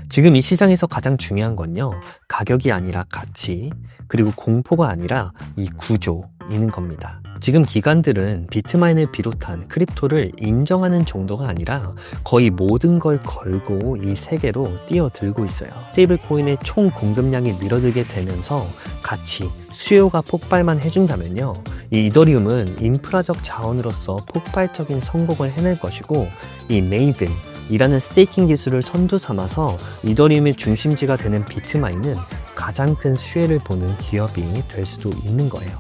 지금 이 시장에서 가장 중요한 건요, 가격이 아니라 가치, 그리고 공포가 아니라 이 구조이는 겁니다. 지금 기관들은 비트마인을 비롯한 크립토를 인정하는 정도가 아니라 거의 모든 걸 걸고 이 세계로 뛰어들고 있어요. 스테이블 코인의 총 공급량이 늘어들게 되면서 같이 수요가 폭발만 해준다면요, 이 이더리움은 인프라적 자원으로서 폭발적인 성공을 해낼 것이고, 이 메이든 이라는 스테이킹 기술을 선두 삼아서 이더리움의 중심지가 되는 비트마인은 가장 큰 수혜를 보는 기업이 될 수도 있는 거예요.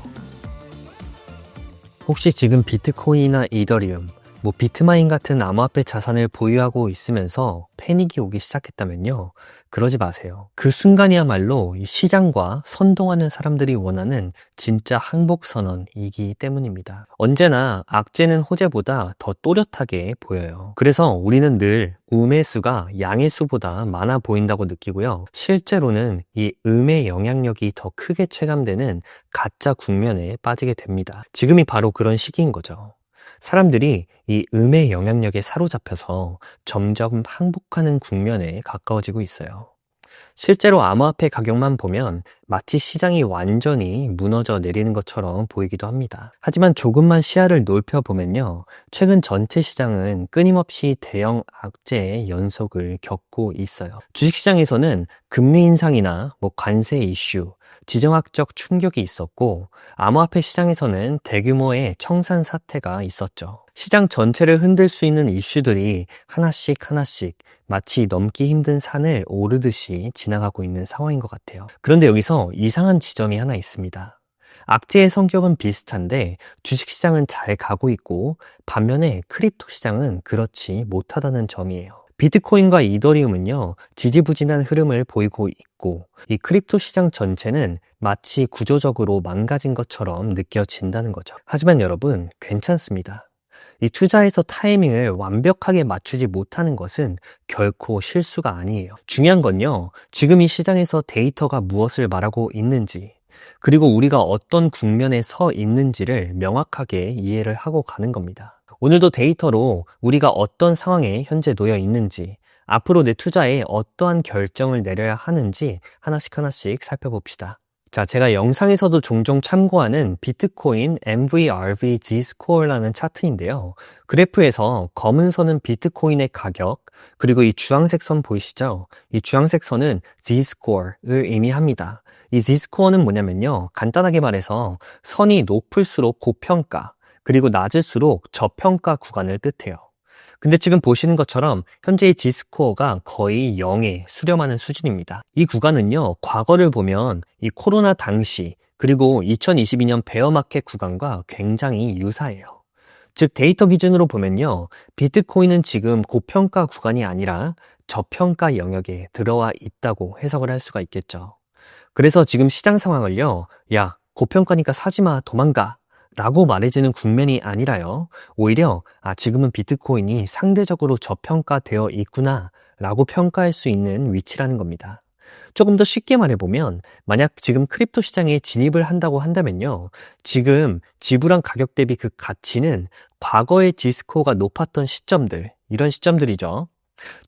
혹시 지금 비트코인이나 이더리움, 비트마인 같은 암호화폐 자산을 보유하고 있으면서 패닉이 오기 시작했다면요, 그러지 마세요. 그 순간이야말로 이 시장과 선동하는 사람들이 원하는 진짜 항복선언이기 때문입니다. 언제나 악재는 호재보다 더 또렷하게 보여요. 그래서 우리는 늘 음의 수가 양의 수보다 많아 보인다고 느끼고요. 실제로는 이 음의 영향력이 더 크게 체감되는 가짜 국면에 빠지게 됩니다. 지금이 바로 그런 시기인 거죠. 사람들이 이 음의 영향력에 사로잡혀서 점점 항복하는 국면에 가까워지고 있어요. 실제로 암호화폐 가격만 보면 마치 시장이 완전히 무너져 내리는 것처럼 보이기도 합니다. 하지만 조금만 시야를 넓혀보면요, 최근 전체 시장은 끊임없이 대형 악재의 연속을 겪고 있어요. 주식시장에서는 금리 인상이나 관세 이슈, 지정학적 충격이 있었고, 암호화폐 시장에서는 대규모의 청산 사태가 있었죠. 시장 전체를 흔들 수 있는 이슈들이 하나씩 마치 넘기 힘든 산을 오르듯이 지나가고 있는 상황인 것 같아요. 그런데 여기서 이상한 지점이 하나 있습니다. 악재의 성격은 비슷한데 주식시장은 잘 가고 있고, 반면에 크립토 시장은 그렇지 못하다는 점이에요. 비트코인과 이더리움은요, 지지부진한 흐름을 보이고 있고, 이 크립토 시장 전체는 마치 구조적으로 망가진 것처럼 느껴진다는 거죠. 하지만 여러분, 괜찮습니다. 이 투자에서 타이밍을 완벽하게 맞추지 못하는 것은 결코 실수가 아니에요. 중요한 건요, 지금 이 시장에서 데이터가 무엇을 말하고 있는지, 그리고 우리가 어떤 국면에 서 있는지를 명확하게 이해를 하고 가는 겁니다. 오늘도 데이터로 우리가 어떤 상황에 현재 놓여 있는지, 앞으로 내 투자에 어떠한 결정을 내려야 하는지 하나씩 살펴봅시다. 자, 제가 영상에서도 종종 참고하는 비트코인 MVRV Zscore라는 차트인데요. 그래프에서 검은 선은 비트코인의 가격, 그리고 이 주황색 선 보이시죠? 이 주황색 선은 Zscore를 의미합니다. 이 Zscore는 뭐냐면요, 간단하게 말해서 선이 높을수록 고평가, 그리고 낮을수록 저평가 구간을 뜻해요. 근데 지금 보시는 것처럼 현재 이 Z스코어가 거의 0에 수렴하는 수준입니다. 이 구간은요, 과거를 보면 이 코로나 당시, 그리고 2022년 베어마켓 구간과 굉장히 유사해요. 즉 데이터 기준으로 보면요, 비트코인은 지금 고평가 구간이 아니라 저평가 영역에 들어와 있다고 해석을 할 수가 있겠죠. 그래서 지금 시장 상황을요, 야, 고평가니까 사지마, 도망가 라고 말해주는 국면이 아니라요, 오히려 지금은 비트코인이 상대적으로 저평가되어 있구나 라고 평가할 수 있는 위치라는 겁니다. 조금 더 쉽게 말해보면, 만약 지금 크립토 시장에 진입을 한다고 한다면요, 지금 지불한 가격 대비 그 가치는 과거의 Z스코어가 높았던 시점들, 이런 시점들이죠.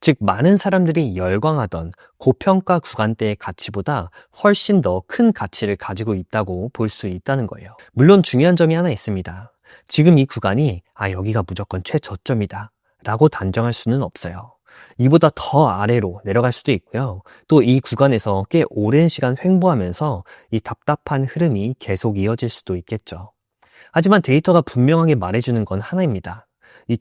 즉 많은 사람들이 열광하던 고평가 구간대의 가치보다 훨씬 더 큰 가치를 가지고 있다고 볼 수 있다는 거예요. 물론 중요한 점이 하나 있습니다. 지금 이 구간이 여기가 무조건 최저점이다 라고 단정할 수는 없어요. 이보다 더 아래로 내려갈 수도 있고요. 또 이 구간에서 꽤 오랜 시간 횡보하면서 이 답답한 흐름이 계속 이어질 수도 있겠죠. 하지만 데이터가 분명하게 말해주는 건 하나입니다. 이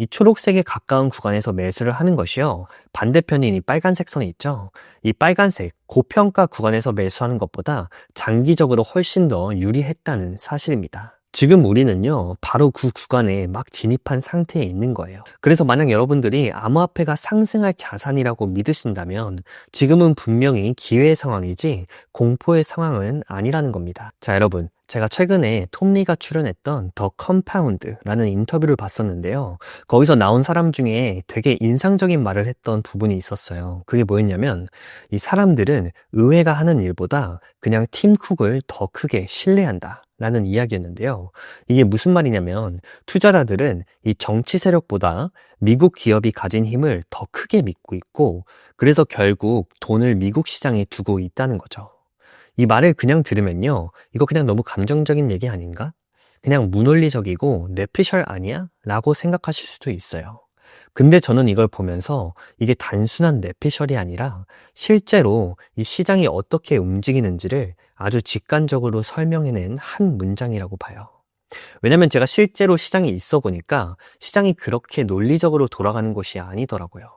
초록색에 가까운 구간에서 매수를 하는 것이요, 반대편인 이 빨간색 선이 있죠, 이 빨간색 고평가 구간에서 매수하는 것보다 장기적으로 훨씬 더 유리했다는 사실입니다. 지금 우리는요, 바로 그 구간에 막 진입한 상태에 있는 거예요. 그래서 만약 여러분들이 암호화폐가 상승할 자산이라고 믿으신다면 지금은 분명히 기회의 상황이지 공포의 상황은 아니라는 겁니다. 자, 여러분, 제가 최근에 톰리가 출연했던 더 컴파운드라는 인터뷰를 봤었는데요. 거기서 나온 사람 중에 되게 인상적인 말을 했던 부분이 있었어요. 그게 뭐였냐면, 이 사람들은 의회가 하는 일보다 그냥 팀 쿡을 더 크게 신뢰한다 라는 이야기였는데요. 이게 무슨 말이냐면 투자자들은 이 정치 세력보다 미국 기업이 가진 힘을 더 크게 믿고 있고 그래서 결국 돈을 미국 시장에 두고 있다는 거죠. 이 말을 그냥 들으면요. 이거 그냥 너무 감정적인 얘기 아닌가? 그냥 무논리적이고 뇌피셜 아니야? 라고 생각하실 수도 있어요. 근데 저는 이걸 보면서 이게 단순한 뇌피셜이 아니라 실제로 이 시장이 어떻게 움직이는지를 아주 직관적으로 설명해낸 한 문장이라고 봐요. 왜냐면 제가 실제로 시장에 있어 보니까 시장이 그렇게 논리적으로 돌아가는 것이 아니더라고요.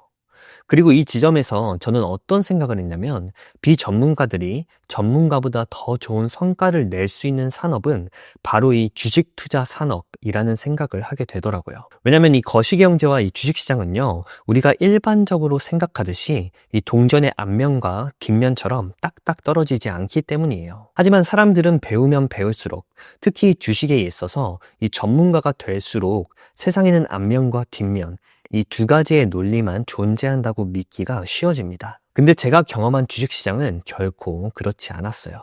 그리고 이 지점에서 저는 어떤 생각을 했냐면 비전문가들이 전문가보다 더 좋은 성과를 낼 수 있는 산업은 바로 이 주식 투자 산업이라는 생각을 하게 되더라고요. 왜냐면 이 거시경제와 이 주식시장은요, 우리가 일반적으로 생각하듯이 이 동전의 앞면과 뒷면처럼 딱딱 떨어지지 않기 때문이에요. 하지만 사람들은 배우면 배울수록 특히 주식에 있어서 이 전문가가 될수록 세상에는 앞면과 뒷면 이 두 가지의 논리만 존재한다고 믿기가 쉬워집니다. 근데 제가 경험한 주식시장은 결코 그렇지 않았어요.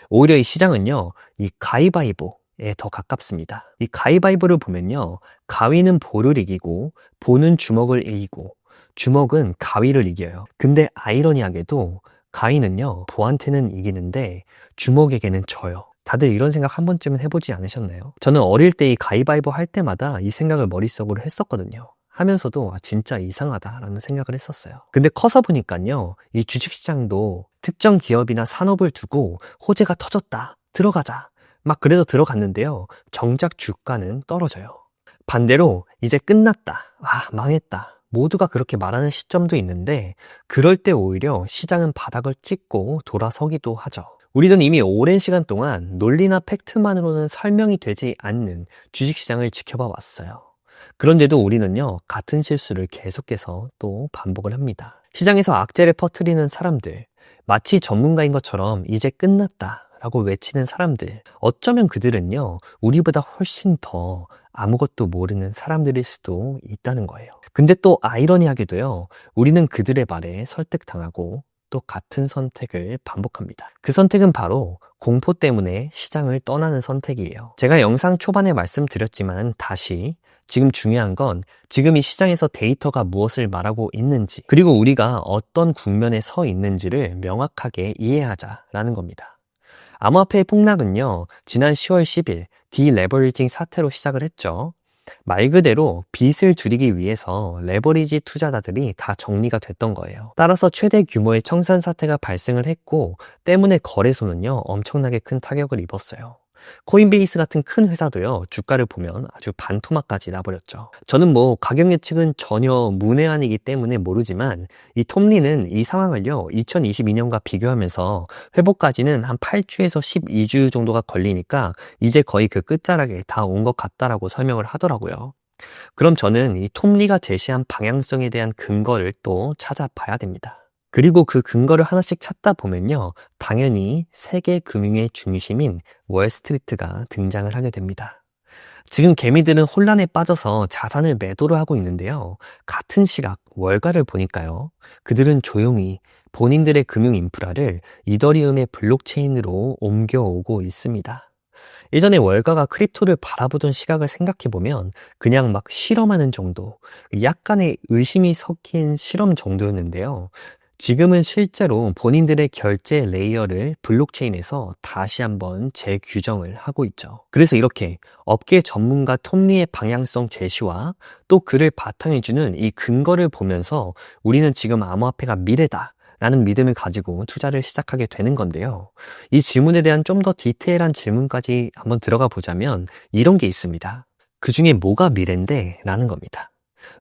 오히려 이 시장은요, 이 가위바위보에 더 가깝습니다. 이 가위바위보를 보면요, 가위는 볼을 이기고, 보는 주먹을 이기고, 주먹은 가위를 이겨요. 근데 아이러니하게도 가위는요, 보한테는 이기는데 주먹에게는 져요. 다들 이런 생각 한 번쯤은 해보지 않으셨나요? 저는 어릴 때 이 가위바위보 할 때마다 이 생각을 머릿속으로 했었거든요. 하면서도 진짜 이상하다라는 생각을 했었어요. 근데 커서 보니까요, 이 주식시장도 특정 기업이나 산업을 두고 호재가 터졌다, 들어가자. 막 그래서 들어갔는데요, 정작 주가는 떨어져요. 반대로 이제 끝났다, 망했다. 모두가 그렇게 말하는 시점도 있는데 그럴 때 오히려 시장은 바닥을 찍고 돌아서기도 하죠. 우리는 이미 오랜 시간 동안 논리나 팩트만으로는 설명이 되지 않는 주식시장을 지켜봐 왔어요. 그런데도 우리는요, 같은 실수를 계속해서 또 반복을 합니다. 시장에서 악재를 퍼뜨리는 사람들, 마치 전문가인 것처럼 이제 끝났다 라고 외치는 사람들, 어쩌면 그들은요, 우리보다 훨씬 더 아무것도 모르는 사람들일 수도 있다는 거예요. 근데 또 아이러니하게도요, 우리는 그들의 말에 설득당하고 또 같은 선택을 반복합니다. 그 선택은 바로 공포 때문에 시장을 떠나는 선택이에요. 제가 영상 초반에 말씀드렸지만 다시 지금 중요한 건 지금 이 시장에서 데이터가 무엇을 말하고 있는지 그리고 우리가 어떤 국면에 서 있는지를 명확하게 이해하자라는 겁니다. 암호화폐의 폭락은요, 지난 10월 10일 디레버리징 사태로 시작을 했죠. 말 그대로 빚을 줄이기 위해서 레버리지 투자자들이 다 정리가 됐던 거예요. 따라서 최대 규모의 청산 사태가 발생을 했고 때문에 거래소는요, 엄청나게 큰 타격을 입었어요. 코인베이스 같은 큰 회사도요, 주가를 보면 아주 반토막까지 나버렸죠. 저는 가격 예측은 전혀 문외한이기 때문에 모르지만 이 톰리는 이 상황을요, 2022년과 비교하면서 회복까지는 한 8주에서 12주 정도가 걸리니까 이제 거의 그 끝자락에 다 온 것 같다라고 설명을 하더라고요. 그럼 저는 이 톰리가 제시한 방향성에 대한 근거를 또 찾아봐야 됩니다. 그리고 그 근거를 하나씩 찾다 보면요, 당연히 세계 금융의 중심인 월스트리트가 등장을 하게 됩니다. 지금 개미들은 혼란에 빠져서 자산을 매도를 하고 있는데요, 같은 시각 월가를 보니까요, 그들은 조용히 본인들의 금융 인프라를 이더리움의 블록체인으로 옮겨오고 있습니다. 예전에 월가가 크립토를 바라보던 시각을 생각해보면 그냥 막 실험하는 정도, 약간의 의심이 섞인 실험 정도였는데요. 지금은 실제로 본인들의 결제 레이어를 블록체인에서 다시 한번 재규정을 하고 있죠. 그래서 이렇게 업계 전문가 톰리의 방향성 제시와 또 그를 바탕해주는 이 근거를 보면서 우리는 지금 암호화폐가 미래다 라는 믿음을 가지고 투자를 시작하게 되는 건데요. 이 질문에 대한 좀 더 디테일한 질문까지 한번 들어가 보자면 이런 게 있습니다. 그 중에 뭐가 미래인데? 라는 겁니다.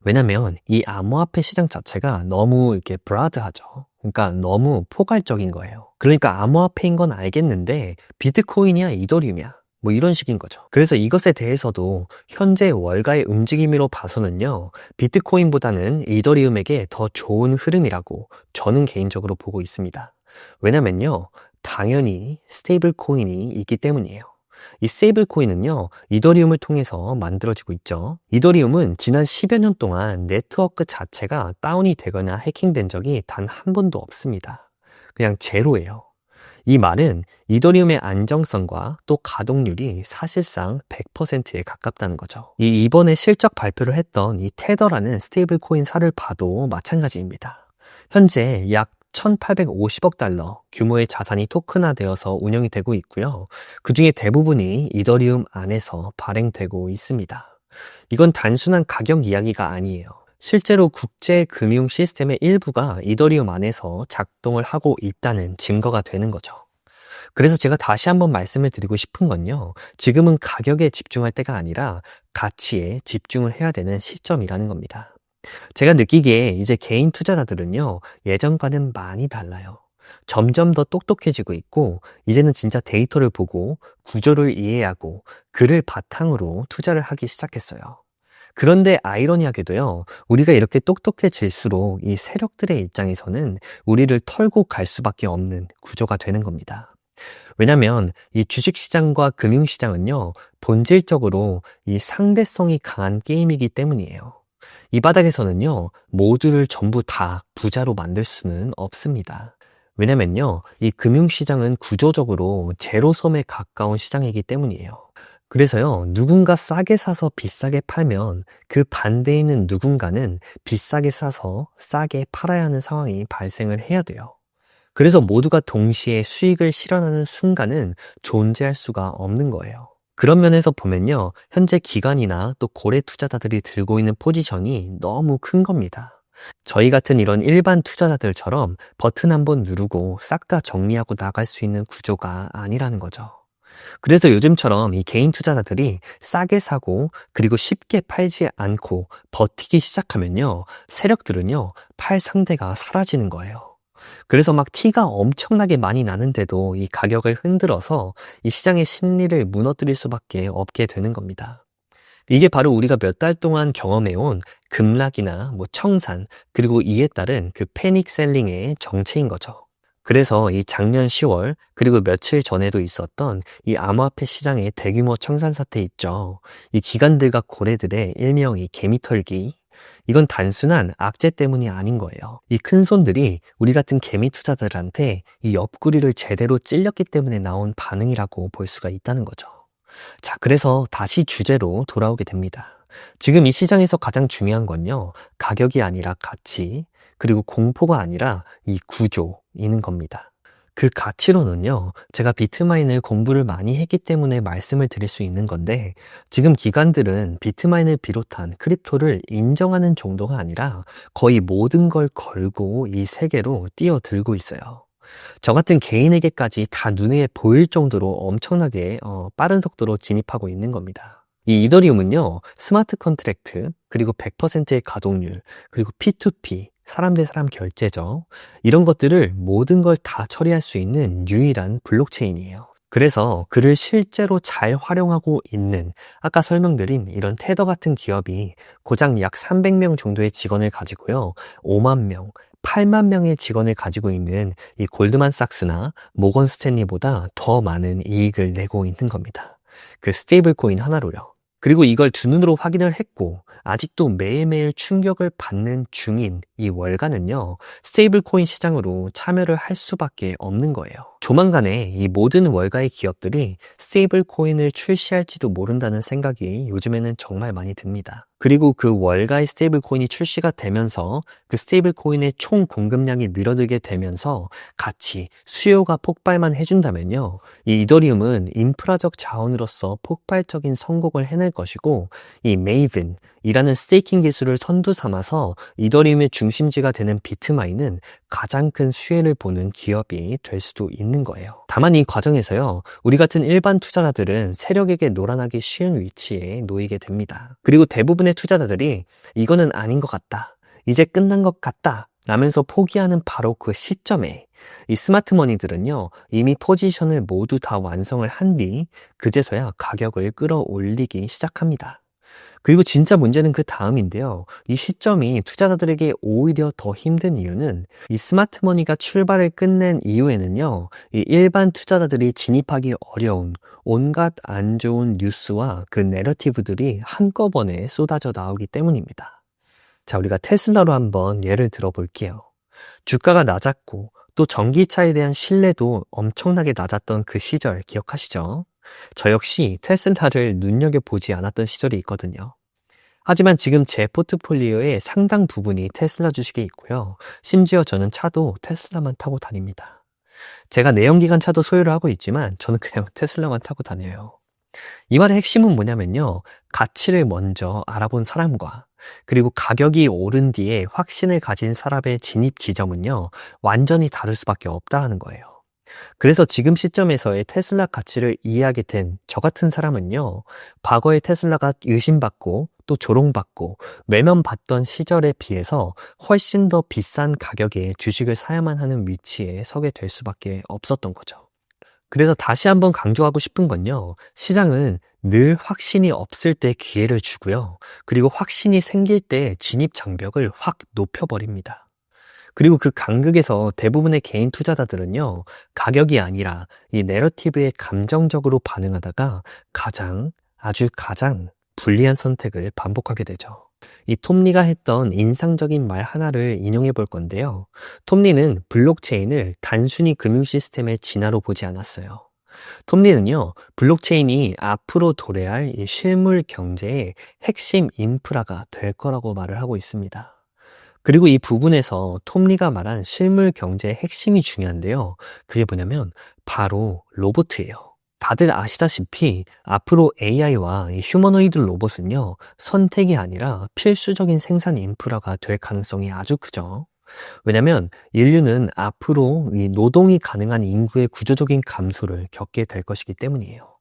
왜냐면 이 암호화폐 시장 자체가 너무 이렇게 브라드하죠. 그러니까 너무 포괄적인 거예요. 그러니까 암호화폐인 건 알겠는데 비트코인이야 이더리움이야 이런 식인 거죠. 그래서 이것에 대해서도 현재 월가의 움직임으로 봐서는요, 비트코인보다는 이더리움에게 더 좋은 흐름이라고 저는 개인적으로 보고 있습니다. 왜냐면요, 당연히 스테이블 코인이 있기 때문이에요. 이 스테이블 코인은요, 이더리움을 통해서 만들어지고 있죠. 이더리움은 지난 10여 년 동안 네트워크 자체가 다운이 되거나 해킹된 적이 단 한 번도 없습니다. 그냥 제로예요. 이 말은 이더리움의 안정성과 또 가동률이 사실상 100%에 가깝다는 거죠. 이번에 실적 발표를 했던 이 테더라는 스테이블 코인사를 봐도 마찬가지입니다. 현재 약 1,850억 달러 규모의 자산이 토큰화되어서 운영이 되고 있고요. 그중에 대부분이 이더리움 안에서 발행되고 있습니다. 이건 단순한 가격 이야기가 아니에요. 실제로 국제 금융 시스템의 일부가 이더리움 안에서 작동을 하고 있다는 증거가 되는 거죠. 그래서 제가 다시 한번 말씀을 드리고 싶은 건요. 지금은 가격에 집중할 때가 아니라 가치에 집중을 해야 되는 시점이라는 겁니다. 제가 느끼기에 이제 개인 투자자들은요, 예전과는 많이 달라요. 점점 더 똑똑해지고 있고, 이제는 진짜 데이터를 보고 구조를 이해하고 그를 바탕으로 투자를 하기 시작했어요. 그런데 아이러니하게도요, 우리가 이렇게 똑똑해질수록 이 세력들의 입장에서는 우리를 털고 갈 수밖에 없는 구조가 되는 겁니다. 왜냐면 이 주식시장과 금융시장은요, 본질적으로 이 상대성이 강한 게임이기 때문이에요. 이 바닥에서는요, 모두를 전부 다 부자로 만들 수는 없습니다. 왜냐면요, 이 금융시장은 구조적으로 제로섬에 가까운 시장이기 때문이에요. 그래서요, 누군가 싸게 사서 비싸게 팔면 그 반대에 있는 누군가는 비싸게 사서 싸게 팔아야 하는 상황이 발생을 해야 돼요. 그래서 모두가 동시에 수익을 실현하는 순간은 존재할 수가 없는 거예요. 그런 면에서 보면요, 현재 기관이나 또 고래 투자자들이 들고 있는 포지션이 너무 큰 겁니다. 저희 같은 이런 일반 투자자들처럼 버튼 한번 누르고 싹 다 정리하고 나갈 수 있는 구조가 아니라는 거죠. 그래서 요즘처럼 이 개인 투자자들이 싸게 사고 그리고 쉽게 팔지 않고 버티기 시작하면요, 세력들은요, 팔 상대가 사라지는 거예요. 그래서 막 티가 엄청나게 많이 나는데도 이 가격을 흔들어서 이 시장의 심리를 무너뜨릴 수밖에 없게 되는 겁니다. 이게 바로 우리가 몇 달 동안 경험해온 급락이나 뭐 청산, 그리고 이에 따른 그 패닉 셀링의 정체인 거죠. 그래서 이 작년 10월, 그리고 며칠 전에도 있었던 이 암호화폐 시장의 대규모 청산 사태 있죠. 이 기관들과 고래들의 일명 이 개미털기, 이건 단순한 악재 때문이 아닌 거예요. 이 큰 손들이 우리 같은 개미 투자자들한테 이 옆구리를 제대로 찔렸기 때문에 나온 반응이라고 볼 수가 있다는 거죠. 자, 그래서 다시 주제로 돌아오게 됩니다. 지금 이 시장에서 가장 중요한 건요, 가격이 아니라 가치, 그리고 공포가 아니라 이 구조이는 겁니다. 그 가치로는요, 제가 비트마인을 공부를 많이 했기 때문에 말씀을 드릴 수 있는 건데, 지금 기관들은 비트마인을 비롯한 크립토를 인정하는 정도가 아니라 거의 모든 걸 걸고 이 세계로 뛰어들고 있어요. 저 같은 개인에게까지 다 눈에 보일 정도로 엄청나게 빠른 속도로 진입하고 있는 겁니다. 이 이더리움은요, 스마트 컨트랙트, 그리고 100%의 가동률, 그리고 P2P, 사람 대 사람 결제죠. 이런 것들을 모든 걸 다 처리할 수 있는 유일한 블록체인이에요. 그래서 그를 실제로 잘 활용하고 있는, 아까 설명드린 이런 테더 같은 기업이 고작 약 300명 정도의 직원을 가지고요, 5만 명, 8만 명의 직원을 가지고 있는 이 골드만삭스나 모건 스탠리보다 더 많은 이익을 내고 있는 겁니다. 그 스테이블 코인 하나로요. 그리고 이걸 두 눈으로 확인을 했고, 아직도 매일매일 충격을 받는 중인 이 월가는요, 스테이블 코인 시장으로 참여를 할 수밖에 없는 거예요. 조만간에 이 모든 월가의 기업들이 스테이블 코인을 출시할지도 모른다는 생각이 요즘에는 정말 많이 듭니다. 그리고 그 월가의 스테이블 코인이 출시가 되면서 그 스테이블 코인의 총 공급량이 늘어들게 되면서 같이 수요가 폭발만 해준다면요, 이 이더리움은 인프라적 자원으로서 폭발적인 성공을 해낼 것이고, 이 메이븐 이라는 스테이킹 기술을 선두 삼아서 이더리움의 중심지가 되는 비트마인은 가장 큰 수혜를 보는 기업이 될 수도 있는 거예요. 다만 이 과정에서요, 우리 같은 일반 투자자들은 세력에게 놀아나기 쉬운 위치에 놓이게 됩니다. 그리고 대부분의 투자자들이 이거는 아닌 것 같다, 이제 끝난 것 같다 라면서 포기하는 바로 그 시점에 이 스마트머니들은요, 이미 포지션을 모두 다 완성을 한 뒤 그제서야 가격을 끌어올리기 시작합니다. 그리고 진짜 문제는 그 다음인데요. 이 시점이 투자자들에게 오히려 더 힘든 이유는 이 스마트머니가 출발을 끝낸 이후에는요, 이 일반 투자자들이 진입하기 어려운 온갖 안 좋은 뉴스와 그 내러티브들이 한꺼번에 쏟아져 나오기 때문입니다. 자, 우리가 테슬라로 한번 예를 들어 볼게요. 주가가 낮았고 또 전기차에 대한 신뢰도 엄청나게 낮았던 그 시절 기억하시죠? 저 역시 테슬라를 눈여겨보지 않았던 시절이 있거든요. 하지만 지금 제 포트폴리오의 상당 부분이 테슬라 주식에 있고요. 심지어 저는 차도 테슬라만 타고 다닙니다. 제가 내연기관 차도 소유를 하고 있지만 저는 그냥 테슬라만 타고 다녀요. 이 말의 핵심은 뭐냐면요. 가치를 먼저 알아본 사람과 그리고 가격이 오른 뒤에 확신을 가진 사람의 진입 지점은요. 완전히 다를 수밖에 없다는 거예요. 그래서 지금 시점에서의 테슬라 가치를 이해하게 된 저 같은 사람은요. 과거에 테슬라가 의심받고 또 조롱받고 외면받던 시절에 비해서 훨씬 더 비싼 가격에 주식을 사야만 하는 위치에 서게 될 수밖에 없었던 거죠. 그래서 다시 한번 강조하고 싶은 건요. 시장은 늘 확신이 없을 때 기회를 주고요. 그리고 확신이 생길 때 진입 장벽을 확 높여버립니다. 그리고 그 간극에서 대부분의 개인 투자자들은요. 가격이 아니라 이 내러티브에 감정적으로 반응하다가 아주 가장 불리한 선택을 반복하게 되죠. 이 톰리가 했던 인상적인 말 하나를 인용해 볼 건데요. 톰리는 블록체인을 단순히 금융 시스템의 진화로 보지 않았어요. 톰리는요, 블록체인이 앞으로 도래할 이 실물 경제의 핵심 인프라가 될 거라고 말을 하고 있습니다. 그리고 이 부분에서 톰리가 말한 실물 경제의 핵심이 중요한데요. 그게 뭐냐면 바로 로봇이에요. 다들 아시다시피 앞으로 AI와 휴머노이드 로봇은요, 선택이 아니라 필수적인 생산 인프라가 될 가능성이 아주 크죠. 왜냐면 인류는 앞으로 이 노동이 가능한 인구의 구조적인 감소를 겪게 될 것이기 때문이에요.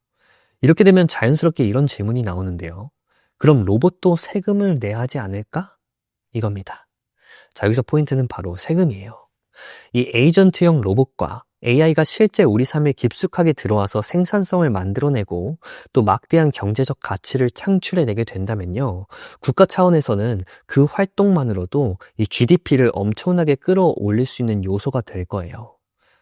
이렇게 되면 자연스럽게 이런 질문이 나오는데요. 그럼 로봇도 세금을 내야 하지 않을까? 이겁니다. 자, 여기서 포인트는 바로 세금이에요. 이 에이전트형 로봇과 AI가 실제 우리 삶에 깊숙하게 들어와서 생산성을 만들어내고 또 막대한 경제적 가치를 창출해내게 된다면요. 국가 차원에서는 그 활동만으로도 이 GDP를 엄청나게 끌어올릴 수 있는 요소가 될 거예요.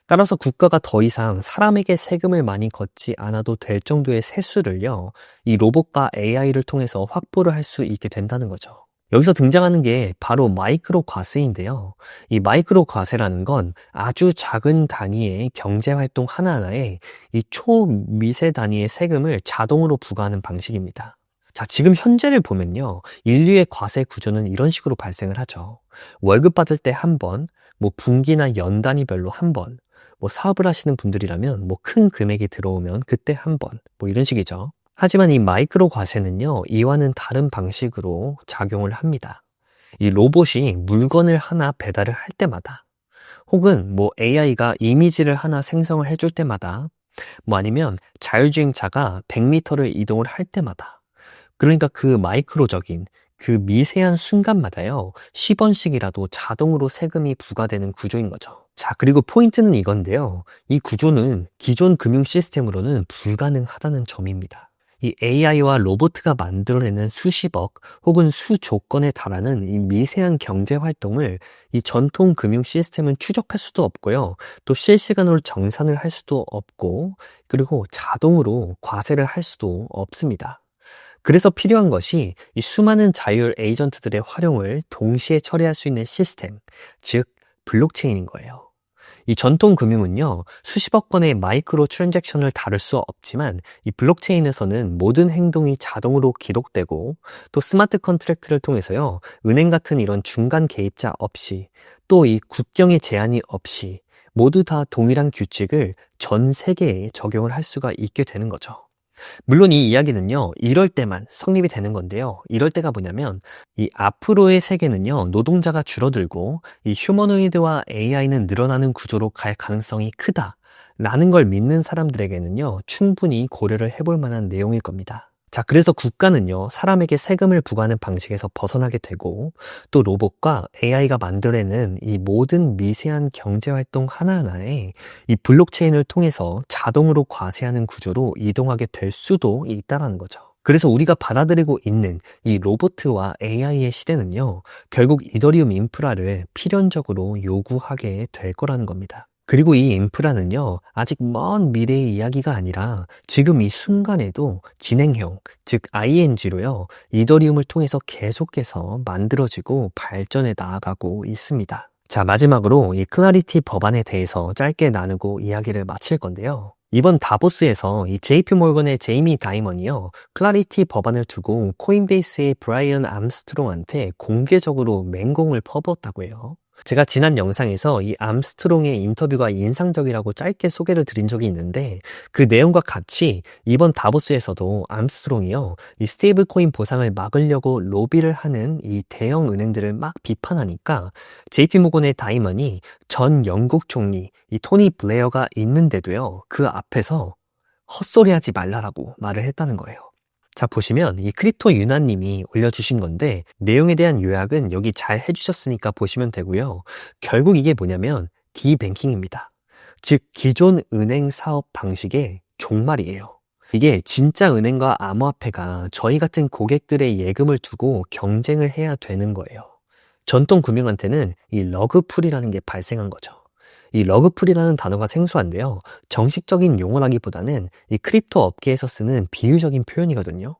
따라서 국가가 더 이상 사람에게 세금을 많이 걷지 않아도 될 정도의 세수를요, 이 로봇과 AI를 통해서 확보를 할 수 있게 된다는 거죠. 여기서 등장하는 게 바로 마이크로 과세인데요. 이 마이크로 과세라는 건 아주 작은 단위의 경제활동 하나하나에 이 초미세 단위의 세금을 자동으로 부과하는 방식입니다. 자, 지금 현재를 보면요. 인류의 과세 구조는 이런 식으로 발생을 하죠. 월급 받을 때 한 번, 뭐 분기나 연 단위별로 한 번, 뭐 사업을 하시는 분들이라면 뭐 큰 금액이 들어오면 그때 한 번, 뭐 이런 식이죠. 하지만 이 마이크로 과세는요, 이와는 다른 방식으로 작용을 합니다. 이 로봇이 물건을 하나 배달을 할 때마다, 혹은 뭐 AI가 이미지를 하나 생성을 해줄 때마다, 뭐 아니면 자율주행차가 100m를 이동을 할 때마다, 그러니까 그 마이크로적인, 그 미세한 순간마다요, 10원씩이라도 자동으로 세금이 부과되는 구조인 거죠. 자, 그리고 포인트는 이건데요. 이 구조는 기존 금융 시스템으로는 불가능하다는 점입니다. 이 AI와 로봇가 만들어내는 수십억 혹은 수조 건에 달하는 이 미세한 경제 활동을 이 전통 금융 시스템은 추적할 수도 없고요. 또 실시간으로 정산을 할 수도 없고, 그리고 자동으로 과세를 할 수도 없습니다. 그래서 필요한 것이 이 수많은 자율 에이전트들의 활용을 동시에 처리할 수 있는 시스템, 즉 블록체인인 거예요. 이 전통 금융은요, 수십억 건의 마이크로 트랜잭션을 다룰 수 없지만 이 블록체인에서는 모든 행동이 자동으로 기록되고 또 스마트 컨트랙트를 통해서요, 은행 같은 이런 중간 개입자 없이 또 이 국경의 제한이 없이 모두 다 동일한 규칙을 전 세계에 적용을 할 수가 있게 되는 거죠. 물론 이 이야기는요, 이럴 때만 성립이 되는 건데요. 이럴 때가 뭐냐면 이 앞으로의 세계는요, 노동자가 줄어들고 이 휴머노이드와 AI는 늘어나는 구조로 갈 가능성이 크다라는 걸 믿는 사람들에게는요, 충분히 고려를 해볼 만한 내용일 겁니다. 자, 그래서 국가는요, 사람에게 세금을 부과하는 방식에서 벗어나게 되고 또 로봇과 AI가 만들어내는 이 모든 미세한 경제활동 하나하나에 이 블록체인을 통해서 자동으로 과세하는 구조로 이동하게 될 수도 있다는 거죠. 그래서 우리가 받아들이고 있는 이 로봇과 AI의 시대는요, 결국 이더리움 인프라를 필연적으로 요구하게 될 거라는 겁니다. 그리고 이 인프라는요, 아직 먼 미래의 이야기가 아니라 지금 이 순간에도 진행형, 즉 ING로요, 이더리움을 통해서 계속해서 만들어지고 발전해 나아가고 있습니다. 자, 마지막으로 이 클라리티 법안에 대해서 짧게 나누고 이야기를 마칠 건데요. 이번 다보스에서 이 JP 몰건의 제이미 다이먼이요, 클라리티 법안을 두고 코인베이스의 브라이언 암스트롱한테 공개적으로 맹공을 퍼부었다고 해요. 제가 지난 영상에서 이 암스트롱의 인터뷰가 인상적이라고 짧게 소개를 드린 적이 있는데, 그 내용과 같이 이번 다보스에서도 암스트롱이요, 이 스테이블 코인 보상을 막으려고 로비를 하는 이 대형 은행들을 막 비판하니까 JP모건의 다이먼이 전 영국 총리 이 토니 블레어가 있는데도요, 그 앞에서 헛소리하지 말라라고 말을 했다는 거예요. 자, 보시면 이 크립토 유나님이 올려주신 건데, 내용에 대한 요약은 여기 잘 해주셨으니까 보시면 되고요. 결국 이게 뭐냐면 디뱅킹입니다. 즉 기존 은행 사업 방식의 종말이에요. 이게 진짜 은행과 암호화폐가 저희 같은 고객들의 예금을 두고 경쟁을 해야 되는 거예요. 전통 금융한테는 이 러그풀이라는 게 발생한 거죠. 이 러그풀이라는 단어가 생소한데요. 정식적인 용어라기보다는 이 크립토 업계에서 쓰는 비유적인 표현이거든요.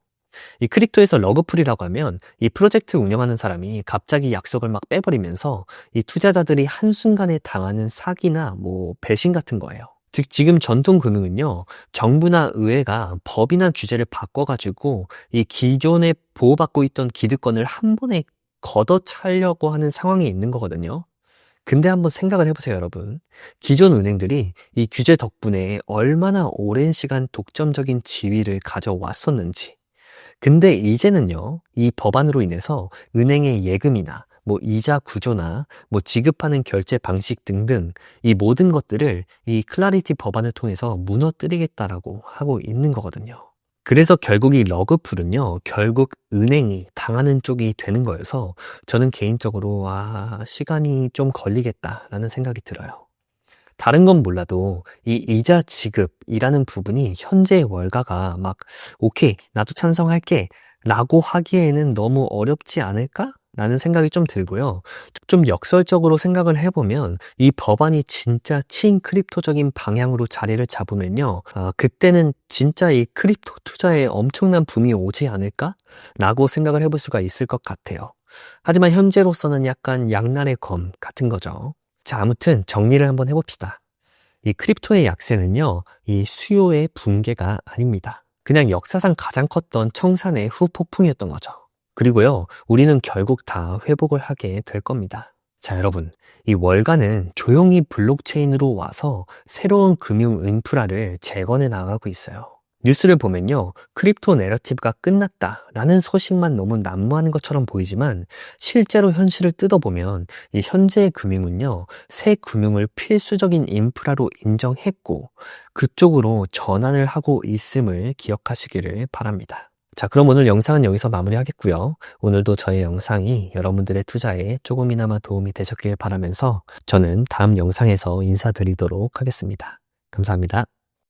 이 크립토에서 러그풀이라고 하면 이 프로젝트 운영하는 사람이 갑자기 약속을 막 빼버리면서 이 투자자들이 한순간에 당하는 사기나 배신 같은 거예요. 즉 지금 전통 금융은요, 정부나 의회가 법이나 규제를 바꿔가지고 이 기존에 보호받고 있던 기득권을 한 번에 걷어차려고 하는 상황에 있는 거거든요. 근데 한번 생각을 해보세요, 여러분. 기존 은행들이 이 규제 덕분에 얼마나 오랜 시간 독점적인 지위를 가져왔었는지. 근데 이제는요, 이 법안으로 인해서 은행의 예금이나 이자 구조나 지급하는 결제 방식 등등 이 모든 것들을 이 클라리티 법안을 통해서 무너뜨리겠다라고 하고 있는 거거든요. 그래서 결국 이 러그풀은요, 결국 은행이 당하는 쪽이 되는 거여서 저는 개인적으로 시간이 좀 걸리겠다라는 생각이 들어요. 다른 건 몰라도 이 이자 지급이라는 부분이 현재의 월가가 막 오케이, 나도 찬성할게 라고 하기에는 너무 어렵지 않을까? 라는 생각이 좀 들고요. 좀 역설적으로 생각을 해보면 이 법안이 진짜 친크립토적인 방향으로 자리를 잡으면요, 그때는 진짜 이 크립토 투자에 엄청난 붐이 오지 않을까? 라고 생각을 해볼 수가 있을 것 같아요. 하지만 현재로서는 약간 양날의 검 같은 거죠. 자, 아무튼 정리를 한번 해봅시다. 이 크립토의 약세는요, 이 수요의 붕괴가 아닙니다. 그냥 역사상 가장 컸던 청산의 후폭풍이었던 거죠. 그리고요, 우리는 결국 다 회복을 하게 될 겁니다. 자, 여러분, 이 월가는 조용히 블록체인으로 와서 새로운 금융 인프라를 재건해 나가고 있어요. 뉴스를 보면요, 크립토 내러티브가 끝났다라는 소식만 너무 난무하는 것처럼 보이지만 실제로 현실을 뜯어보면 이 현재의 금융은요, 새 금융을 필수적인 인프라로 인정했고 그쪽으로 전환을 하고 있음을 기억하시기를 바랍니다. 자, 그럼 오늘 영상은 여기서 마무리하겠고요. 오늘도 저의 영상이 여러분들의 투자에 조금이나마 도움이 되셨길 바라면서 저는 다음 영상에서 인사드리도록 하겠습니다. 감사합니다.